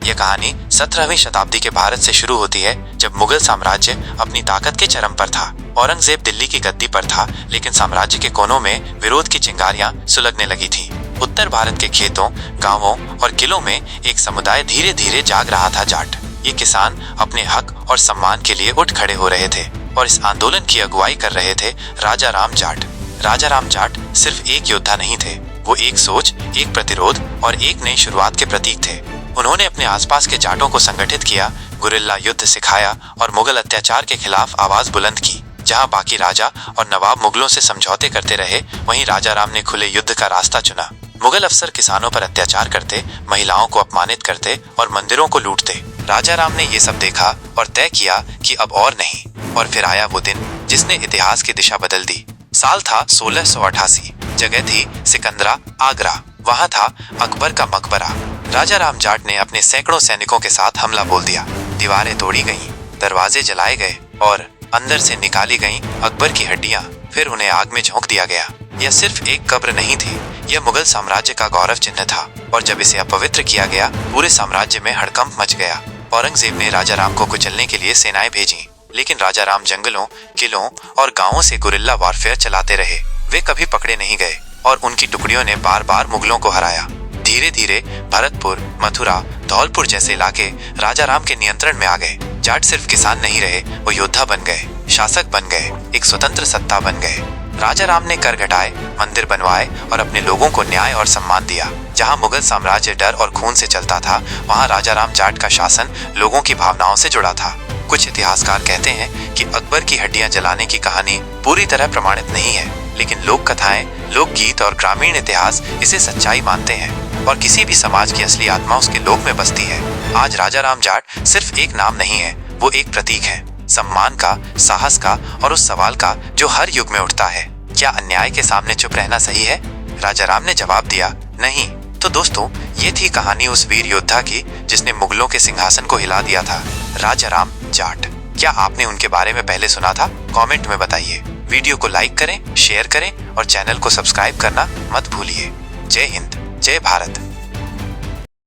यह कहानी 17वीं शताब्दी के भारत से शुरू होती है, जब मुगल साम्राज्य अपनी ताकत के चरम पर था। औरंगजेब दिल्ली की गद्दी पर था, लेकिन साम्राज्य के कोनों में विरोध की चिंगारियां सुलगने लगी थी। उत्तर भारत के खेतों, गांवों और किलों में एक समुदाय धीरे धीरे जाग रहा था, जाट। ये किसान अपने हक और सम्मान के लिए उठ खड़े हो रहे थे और इस आंदोलन की अगुवाई कर रहे थे राजा राम जाट। राजा राम जाट सिर्फ एक योद्धा नहीं थे, वो एक सोच, एक प्रतिरोध और एक नई शुरुआत के प्रतीक थे। उन्होंने अपने आसपास के जाटों को संगठित किया, गुरिल्ला युद्ध सिखाया और मुगल अत्याचार के खिलाफ आवाज बुलंद की। जहां बाकी राजा और नवाब मुगलों से समझौते करते रहे, वहीं राजा राम ने खुले युद्ध का रास्ता चुना। मुगल अफसर किसानों पर अत्याचार करते, महिलाओं को अपमानित करते और मंदिरों को लूटते। राजा राम ने ये सब देखा और तय किया कि अब और नहीं। और फिर आया वो दिन जिसने इतिहास की दिशा बदल दी। साल था 1688, जगह थी सिकंदरा, आगरा। वहां था अकबर का मकबरा। राजा राम जाट ने अपने सैकड़ों सैनिकों के साथ हमला बोल दिया। दीवारें तोड़ी गईं, दरवाजे जलाए गए और अंदर से निकाली गईं अकबर की हड्डियां। फिर उन्हें आग में झोंक दिया गया। यह सिर्फ एक कब्र नहीं थी, यह मुगल साम्राज्य का गौरव चिन्ह था। और जब इसे अपवित्र किया गया, पूरे साम्राज्य में हड़कंप मच गया। औरंगजेब ने राजा राम को कुचलने के लिए सेनाएं भेजी, लेकिन राजा राम जंगलों, किलों और गांवों से गुरिल्ला वॉरफेयर चलाते रहे। वे कभी पकड़े नहीं गए और उनकी टुकड़ियों ने बार बार मुगलों को हराया। धीरे धीरे भरतपुर, मथुरा, धौलपुर जैसे इलाके राजा राम के नियंत्रण में आ गए। जाट सिर्फ किसान नहीं रहे, वो योद्धा बन गए, शासक बन गए, एक स्वतंत्र सत्ता बन गए। राजा राम ने कर घटाए, मंदिर बनवाए और अपने लोगों को न्याय और सम्मान दिया। जहां मुगल साम्राज्य डर और खून से चलता था, वहां राजा राम जाट का शासन लोगों की भावनाओं से जुड़ा था। कुछ इतिहासकार कहते हैं कि अकबर की हड्डियां जलाने की कहानी पूरी तरह प्रमाणित नहीं है, लेकिन लोक कथाएं, लोकगीत और ग्रामीण इतिहास इसे सच्चाई मानते हैं। और किसी भी समाज की असली आत्मा उसके लोक में बसती है। आज राजा राम जाट सिर्फ एक नाम नहीं है, वो एक प्रतीक है, सम्मान का, साहस का और उस सवाल का जो हर युग में उठता है, क्या अन्याय के सामने चुप रहना सही है? राजा राम ने जवाब दिया, नहीं। तो दोस्तों, ये थी कहानी उस वीर योद्धा की जिसने मुगलों के सिंहासन को हिला दिया था, राजा राम जाट। क्या आपने उनके बारे में पहले सुना था? कमेंट में बताइए। वीडियो को लाइक करें, शेयर करें और चैनल को सब्सक्राइब करना मत भूलिए। जय हिंद, जय भारत।